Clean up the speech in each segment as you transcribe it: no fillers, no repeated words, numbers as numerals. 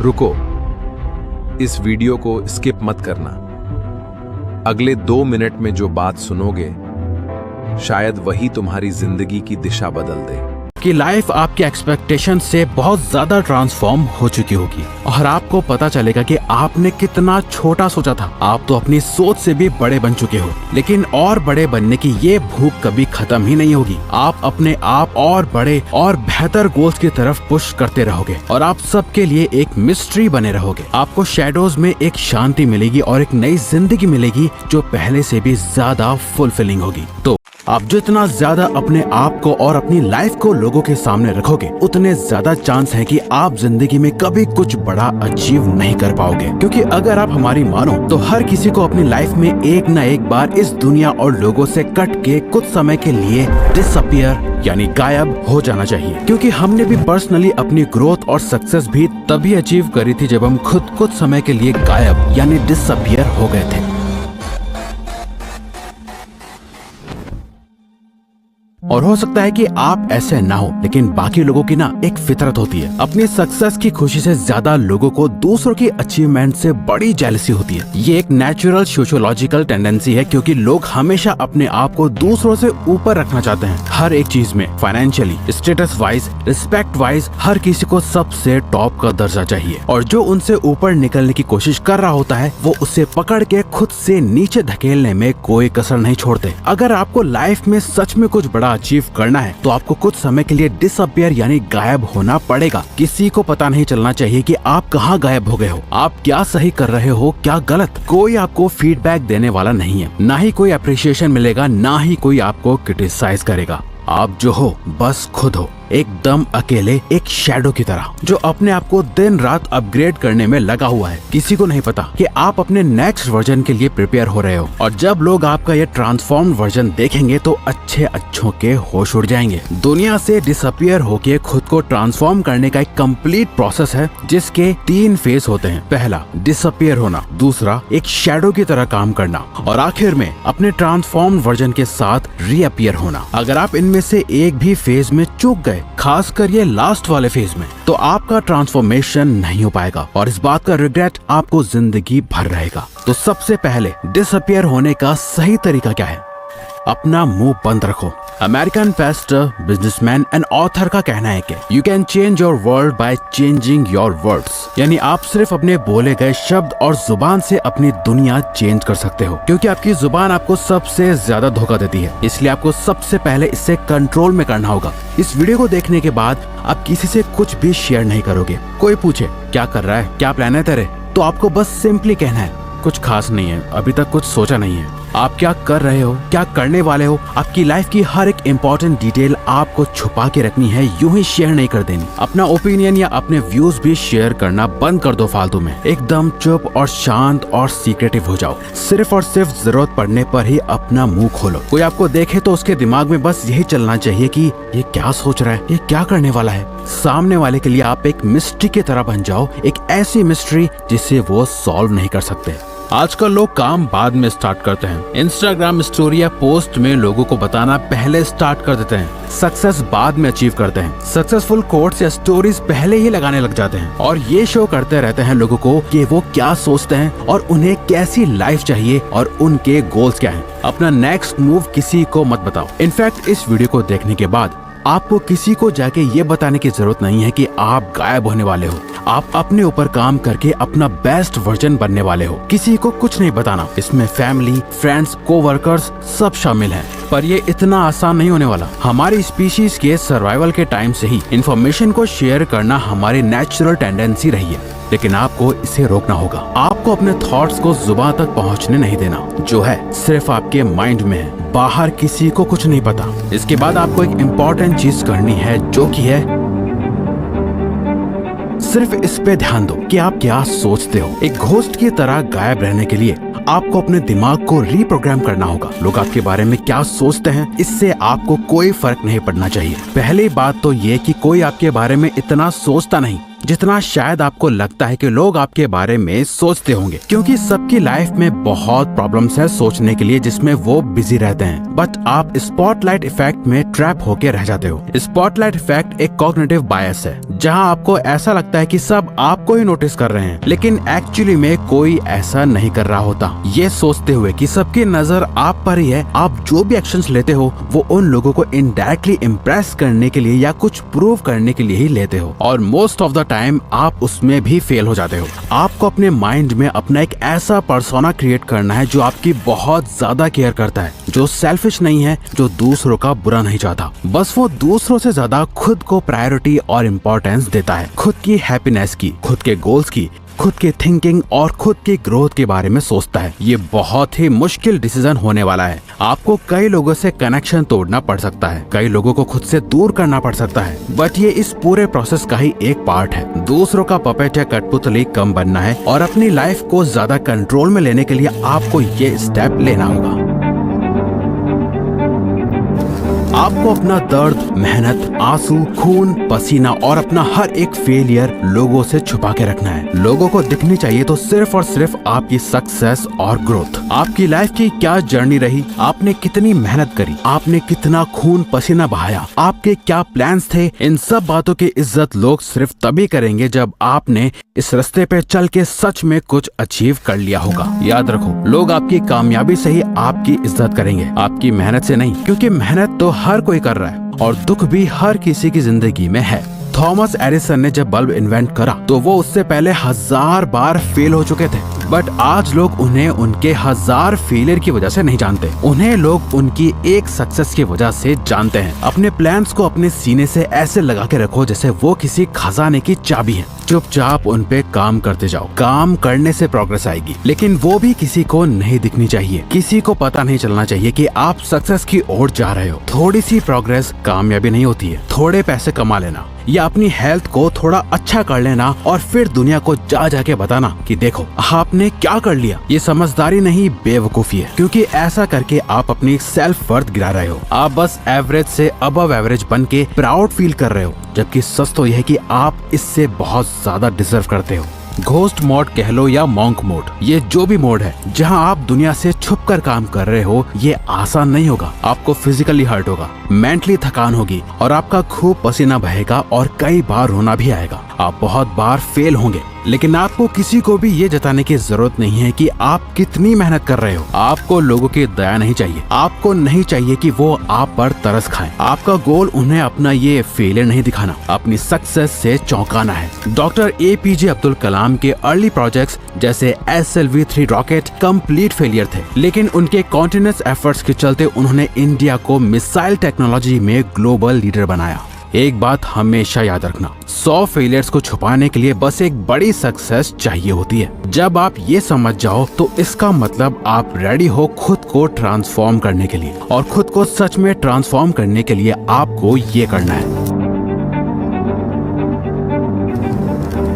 रुको, इस वीडियो को स्किप मत करना। अगले 2 मिनट में जो बात सुनोगे शायद वही तुम्हारी जिंदगी की दिशा बदल दे। कि लाइफ आपके एक्सपेक्टेशन से बहुत ज्यादा ट्रांसफॉर्म हो चुकी होगी और आपको पता चलेगा कि आपने कितना छोटा सोचा था। आप तो अपनी सोच से भी बड़े बन चुके हो, लेकिन और बड़े बनने की ये भूख कभी खत्म ही नहीं होगी। आप अपने आप और बड़े और बेहतर गोल्स की तरफ पुश करते रहोगे और आप सबके लिए एक मिस्ट्री बने रहोगे। आपको शैडोज में एक शांति मिलेगी और एक नई जिंदगी मिलेगी जो पहले से भी ज्यादा फुलफिलिंग होगी। तो आप जितना ज्यादा अपने आप को और अपनी लाइफ को लोगों के सामने रखोगे, उतने ज्यादा चांस है कि आप जिंदगी में कभी कुछ बड़ा अचीव नहीं कर पाओगे। क्योंकि अगर आप हमारी मानो तो हर किसी को अपनी लाइफ में एक न एक बार इस दुनिया और लोगों से कट के कुछ समय के लिए डिसअपियर यानी गायब हो जाना चाहिए। क्योंकि हमने भी पर्सनली अपनी ग्रोथ और सक्सेस भी तभी अचीव करी थी जब हम खुद कुछ समय के लिए गायब यानी डिसअपियर हो गए थे। और हो सकता है कि आप ऐसे ना हो, लेकिन बाकी लोगों की ना एक फितरत होती है। अपनी सक्सेस की खुशी से ज्यादा लोगों को दूसरों की अचीवमेंट से बड़ी जेलसी होती है। ये एक नेचुरल सोशियोलॉजिकल टेंडेंसी है, क्योंकि लोग हमेशा अपने आप को दूसरों से ऊपर रखना चाहते हैं। हर एक चीज में, financially, status wise, respect wise, हर किसी को सबसे टॉप का दर्जा चाहिए। और जो उनसे ऊपर निकलने की कोशिश कर रहा होता है वो उसे पकड़ के खुद से नीचे धकेलने में कोई कसर नहीं छोड़ते। अगर आपको लाइफ में सच में कुछ बड़ा अचीव करना है तो आपको कुछ समय के लिए डिसअपियर यानी गायब होना पड़ेगा। किसी को पता नहीं चलना चाहिए कि आप कहाँ गायब हो गए हो, आप क्या सही कर रहे हो, क्या गलत। कोई आपको फीडबैक देने वाला नहीं है, ना ही कोई अप्रिशिएशन मिलेगा, ना ही कोई आपको क्रिटिसाइज करेगा। आप जो हो बस खुद हो, एकदम अकेले, एक शैडो की तरह जो अपने आप को दिन रात अपग्रेड करने में लगा हुआ है। किसी को नहीं पता कि आप अपने नेक्स्ट वर्जन के लिए प्रिपेयर हो रहे हो। और जब लोग आपका ये ट्रांसफॉर्म वर्जन देखेंगे तो अच्छों के होश उड़ जाएंगे। दुनिया से डिसअपियर होके खुद को ट्रांसफॉर्म करने का एक कंप्लीट प्रोसेस है जिसके 3 फेज होते हैं। पहला डिसअपियर होना, दूसरा एक शैडो की तरह काम करना और आखिर में अपने ट्रांसफॉर्म वर्जन के साथ रीअपियर होना। अगर आप इनमें से एक भी फेज में चूक गए, खासकर ये लास्ट वाले फेज में, तो आपका ट्रांसफॉर्मेशन नहीं हो पाएगा और इस बात का रिग्रेट आपको जिंदगी भर रहेगा। तो सबसे पहले डिसअपियर होने का सही तरीका क्या है? अपना मुंह बंद रखो। American Pasteur, businessman and author का कहना है कि you can change your world by changing your words, यानी आप सिर्फ अपने बोले गए शब्द और जुबान से अपनी दुनिया चेंज कर सकते हो। क्योंकि आपकी जुबान आपको सबसे ज्यादा धोखा देती है, इसलिए आपको सबसे पहले इससे कंट्रोल में करना होगा। इस वीडियो को देखने के बाद आप किसी से कुछ भी शेयर नहीं करोगे। कोई पूछे क्या कर रहा है, क्या प्लान है तेरे, तो आपको बस सिंपली कहना है कुछ खास नहीं है, अभी तक कुछ सोचा नहीं है। आप क्या कर रहे हो, क्या करने वाले हो, आपकी लाइफ की हर एक इम्पोर्टेंट डिटेल आपको छुपा के रखनी है, यूं ही शेयर नहीं कर देनी। अपना ओपिनियन या अपने व्यूज भी शेयर करना बंद कर दो फालतू में। एकदम चुप और शांत और सीक्रेटिव हो जाओ। सिर्फ और सिर्फ जरूरत पड़ने पर ही अपना मुंह खोलो। कोई आपको देखे तो उसके दिमाग में बस यही चलना चाहिए कि ये क्या सोच रहा है, ये क्या करने वाला है। सामने वाले के लिए आप एक मिस्ट्री की तरह बन जाओ, एक ऐसी मिस्ट्री जिसे वो सॉल्व नहीं कर सकते। आजकल लोग काम बाद में स्टार्ट करते हैं। इंस्टाग्राम स्टोरी या पोस्ट में लोगों को बताना पहले स्टार्ट कर देते हैं। सक्सेस बाद में अचीव करते हैं। सक्सेसफुल कोट्स या स्टोरीज पहले ही लगाने लग जाते हैं और ये शो करते रहते हैं लोगों को कि वो क्या सोचते हैं और उन्हें कैसी लाइफ चाहिए और उनके गोल्स क्या हैं। अपना नेक्स्ट मूव किसी को मत बताओ। इनफैक्ट इस वीडियो को देखने के बाद आपको किसी को जाके ये बताने की जरूरत नहीं है कि आप गायब होने वाले हो। आप अपने ऊपर काम करके अपना बेस्ट वर्जन बनने वाले हो। किसी को कुछ नहीं बताना। इसमें फैमिली, फ्रेंड्स, कोवर्कर्स सब शामिल हैं। पर ये इतना आसान नहीं होने वाला। हमारी स्पीशीज के सर्वाइवल के टाइम से ही इंफॉर्मेशन को शेयर करना हमारी नेचुरल टेंडेंसी रही है, लेकिन आपको इसे रोकना होगा। आपको अपने थॉट्स को जुबान तक पहुंचने नहीं देना। जो है सिर्फ आपके माइंड में है, बाहर किसी को कुछ नहीं पता। इसके बाद आपको एक इम्पोर्टेंट चीज करनी है, जो कि है सिर्फ इस पे ध्यान दो कि आप क्या सोचते हो। एक घोस्ट की तरह गायब रहने के लिए आपको अपने दिमाग को रीप्रोग्राम करना होगा। लोग आपके बारे में क्या सोचते हैं, इससे आपको कोई फर्क नहीं पड़ना चाहिए। पहली बात तो ये कि कोई आपके बारे में इतना सोचता नहीं जितना शायद आपको लगता है कि लोग आपके बारे में सोचते होंगे, क्योंकि सबकी लाइफ में बहुत प्रॉब्लम्स है सोचने के लिए जिसमें वो बिजी रहते हैं। बट आप स्पॉटलाइट इफेक्ट में ट्रैप होके रह जाते हो। स्पॉटलाइट इफेक्ट एक कॉग्निटिव बायस है, जहां आपको ऐसा लगता है कि सब आपको ही नोटिस कर रहे हैं, लेकिन एक्चुअली में कोई ऐसा नहीं कर रहा होता। ये सोचते हुए कि सबकी नजर आप पर ही है, आप जो भी एक्शंस लेते हो वो उन लोगों को इनडायरेक्टली इम्प्रेस करने के लिए या कुछ प्रूव करने के लिए ही लेते हो, और मोस्ट ऑफ द टाइम आप उसमें भी फेल हो जाते हो। आपको अपने माइंड में अपना एक ऐसा पर्सोना क्रिएट करना है जो आपकी बहुत ज्यादा केयर करता है, जो सेल्फिश नहीं है, जो दूसरों का बुरा नहीं चाहता। बस वो दूसरों से ज्यादा खुद को प्रायोरिटी और इम्पोर्टेंस देता है, खुद की हैप्पीनेस की, खुद के गोल्स की, खुद की थिंकिंग और खुद की ग्रोथ के बारे में सोचता है। ये बहुत ही मुश्किल डिसीजन होने वाला है। आपको कई लोगों से कनेक्शन तोड़ना पड़ सकता है, कई लोगों को खुद से दूर करना पड़ सकता है, बट ये इस पूरे प्रोसेस का ही एक पार्ट है। दूसरों का पपेट या कठपुतली कम बनना है और अपनी लाइफ को ज्यादा कंट्रोल में लेने के लिए आपको ये स्टेप लेना होगा। आपको अपना दर्द, मेहनत, आंसू, खून, पसीना और अपना हर एक फेलियर लोगों से छुपा के रखना है। लोगों को दिखनी चाहिए तो सिर्फ और सिर्फ आपकी सक्सेस और ग्रोथ। आपकी लाइफ की क्या जर्नी रही, आपने कितनी मेहनत करी, आपने कितना खून पसीना बहाया, आपके क्या प्लान्स थे, इन सब बातों की इज्जत लोग सिर्फ तभी करेंगे जब आपने इस रास्ते पे चल के सच में कुछ अचीव कर लिया होगा। याद रखो, लोग आपकी कामयाबी से ही आपकी इज्जत करेंगे, आपकी मेहनत से नहीं, क्योंकि मेहनत तो हर कोई कर रहा है और दुख भी हर किसी की जिंदगी में है। थॉमस एडिसन ने जब बल्ब इन्वेंट करा तो वो उससे पहले 1000 बार फेल हो चुके थे, बट आज लोग उन्हें उनके 1000 फेलियर की वजह से नहीं जानते, उन्हें लोग उनकी एक सक्सेस की वजह से जानते हैं। अपने प्लान्स को अपने सीने से ऐसे लगा के रखो जैसे वो किसी खजाने की चाबी है। चुपचाप उन पे काम करते जाओ। काम करने से प्रोग्रेस आएगी, लेकिन वो भी किसी को नहीं दिखनी चाहिए। किसी को पता नहीं चलना चाहिए कि आप सक्सेस की ओर जा रहे हो। थोड़ी सी प्रोग्रेस कामयाबी नहीं होती है। थोड़े पैसे कमा लेना या अपनी हेल्थ को थोड़ा अच्छा कर लेना और फिर दुनिया को जा जाके बताना कि देखो आपने क्या कर लिया, ये समझदारी नहीं, बेवकूफी है, क्योंकि ऐसा करके आप अपनी सेल्फ वर्थ गिरा रहे हो। आप बस एवरेज से अबव एवरेज बन के प्राउड फील कर रहे हो, जबकि सच तो यह है कि आप इससे बहुत ज्यादा डिजर्व करते हो। घोस्ट मोड कह लो या मॉन्क मोड, ये जो भी मोड है जहां आप दुनिया से छुपकर काम कर रहे हो, ये आसान नहीं होगा। आपको फिजिकली हर्ट होगा, मेंटली थकान होगी और आपका खूब पसीना बहेगा और कई बार रोना भी आएगा। आप बहुत बार फेल होंगे, लेकिन आपको किसी को भी ये जताने की जरूरत नहीं है कि आप कितनी मेहनत कर रहे हो। आपको लोगों की दया नहीं चाहिए, आपको नहीं चाहिए कि वो आप पर तरस खाएं। आपका गोल उन्हें अपना ये फेलियर नहीं दिखाना, अपनी सक्सेस से चौंकाना है। डॉक्टर APJ अब्दुल कलाम के अर्ली प्रोजेक्ट्स जैसे SLV-3 रॉकेट कंप्लीट फेलियर थे, लेकिन उनके कॉन्टिन्यूअस एफर्ट्स के चलते उन्होंने इंडिया को मिसाइल टेक्नोलॉजी में ग्लोबल लीडर बनाया। एक बात हमेशा याद रखना, 100 फेलियर्स को छुपाने के लिए बस एक बड़ी सक्सेस चाहिए होती है। जब आप ये समझ जाओ तो इसका मतलब आप रेडी हो खुद को ट्रांसफॉर्म करने के लिए, और खुद को सच में ट्रांसफॉर्म करने के लिए आपको ये करना है।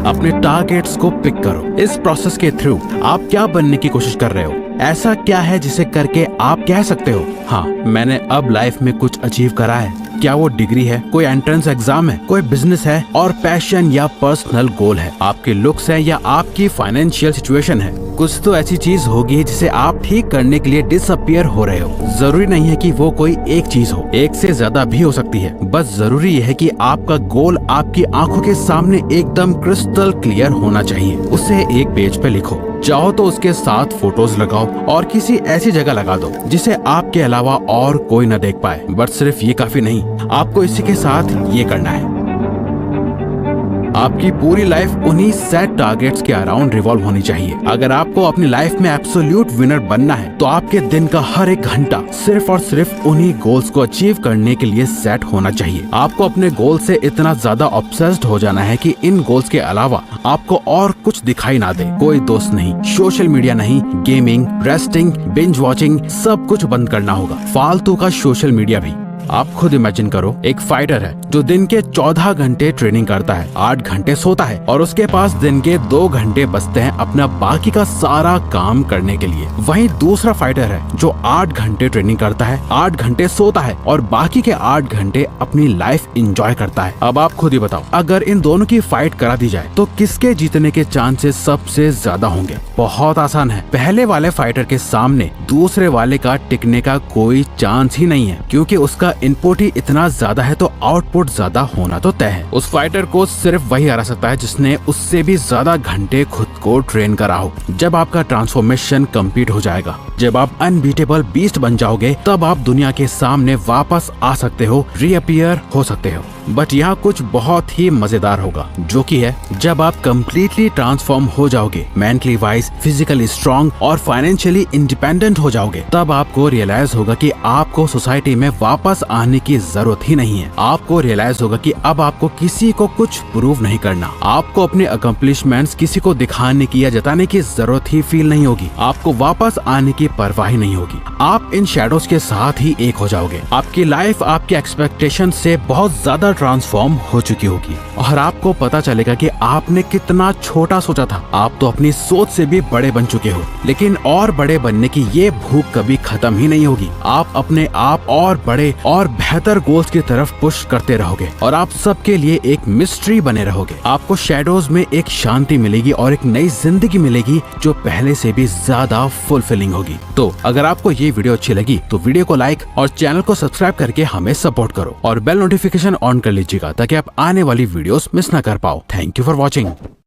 अपने टारगेट्स को पिक करो। इस प्रोसेस के थ्रू आप क्या बनने की कोशिश कर रहे हो? ऐसा क्या है जिसे करके आप कह सकते हो, हाँ मैंने अब लाइफ में कुछ अचीव करा है? क्या वो डिग्री है, कोई एंट्रेंस एग्जाम है, कोई बिजनेस है और पैशन या पर्सनल गोल है, आपके लुक्स है या आपकी फाइनेंशियल सिचुएशन है? कुछ तो ऐसी चीज होगी जिसे आप ठीक करने के लिए डिसअपियर हो रहे हो। जरूरी नहीं है कि वो कोई एक चीज हो, एक से ज्यादा भी हो सकती है। बस जरूरी है कि आपका गोल आपकी आंखों के सामने एकदम क्रिस्टल क्लियर होना चाहिए। उसे एक पेज पे लिखो, चाहो तो उसके साथ फोटोज लगाओ और किसी ऐसी जगह लगा दो जिसे आपके अलावा और कोई न देख पाए। बट सिर्फ ये काफी नहीं, आपको इसी के साथ ये करना है। आपकी पूरी लाइफ उन्हीं सेट टारगेट्स के अराउंड रिवॉल्व होनी चाहिए। अगर आपको अपनी लाइफ में एब्सोल्यूट विनर बनना है तो आपके दिन का हर एक घंटा सिर्फ और सिर्फ उन्हीं गोल्स को अचीव करने के लिए सेट होना चाहिए। आपको अपने गोल से इतना ज्यादा ऑब्सेस्ड हो जाना है कि इन गोल्स के अलावा आपको और कुछ दिखाई ना दे। कोई दोस्त नहीं, सोशल मीडिया नहीं, गेमिंग, रेस्टिंग, बिंज वॉचिंग, सब कुछ बंद करना होगा। फालतू का सोशल मीडिया भी। आप खुद इमेजिन करो, एक फाइटर है जो दिन के 14 घंटे ट्रेनिंग करता है, 8 घंटे सोता है और उसके पास दिन के 2 घंटे बचते हैं अपना बाकी का सारा काम करने के लिए। वहीं दूसरा फाइटर है जो 8 घंटे ट्रेनिंग करता है, 8 घंटे सोता है और बाकी के 8 घंटे अपनी लाइफ एंजॉय करता है। अब आप खुद ही बताओ, अगर इन दोनों की फाइट करा दी जाए तो किसके जीतने के चांसेस सबसे ज्यादा होंगे? बहुत आसान है, पहले वाले फाइटर के सामने दूसरे वाले का टिकने का कोई चांस ही नहीं है, क्योंकि उसका इनपुट ही इतना ज्यादा है तो आउटपुट ज्यादा होना तो तय है। उस फाइटर को सिर्फ वही हरा सकता है जिसने उससे भी ज्यादा घंटे खुद को ट्रेन करा हो। जब आपका ट्रांसफॉर्मेशन कंप्लीट हो जाएगा, जब आप अनबीटेबल बीस्ट बन जाओगे, तब आप दुनिया के सामने वापस आ सकते हो, रीअपियर हो सकते हो। बट यहाँ कुछ बहुत ही मजेदार होगा, जो कि है जब आप कम्प्लीटली ट्रांसफॉर्म हो जाओगे, मेंटली वाइज, फिजिकली स्ट्रांग और फाइनेंशियली इंडिपेंडेंट हो जाओगे, तब आपको रियलाइज होगा कि आपको सोसाइटी में वापस आने की जरूरत ही नहीं है। आपको रियलाइज होगा कि अब आपको किसी को कुछ प्रूव नहीं करना, आपको अपने अकम्प्लिशमेंट्स किसी को दिखाने की या जताने की जरूरत ही फील नहीं होगी, आपको वापस आने की परवाह ही नहीं होगी। आप इन शैडोज के साथ ही एक हो जाओगे। आपकी लाइफ आपके एक्सपेक्टेशन से बहुत ज्यादा ट्रांसफॉर्म हो चुकी होगी और आपको पता चलेगा कि आपने कितना छोटा सोचा था। आप तो अपनी सोच से भी बड़े बन चुके हो, लेकिन और बड़े बनने की ये भूख कभी खत्म ही नहीं होगी। आप अपने आप और बड़े और बेहतर गोल्स की तरफ पुश करते रहोगे और आप सबके लिए एक मिस्ट्री बने रहोगे। आपको शैडोज में एक शांति मिलेगी और एक नई जिंदगी मिलेगी जो पहले से भी ज्यादा फुलफिलिंग होगी। तो अगर आपको ये वीडियो अच्छी लगी तो वीडियो को लाइक और चैनल को सब्सक्राइब करके हमें सपोर्ट करो और बेल नोटिफिकेशन ऑन कर लीजिएगा ताकि आप आने वाली वीडियोस मिस ना कर पाओ। Thank you for watching.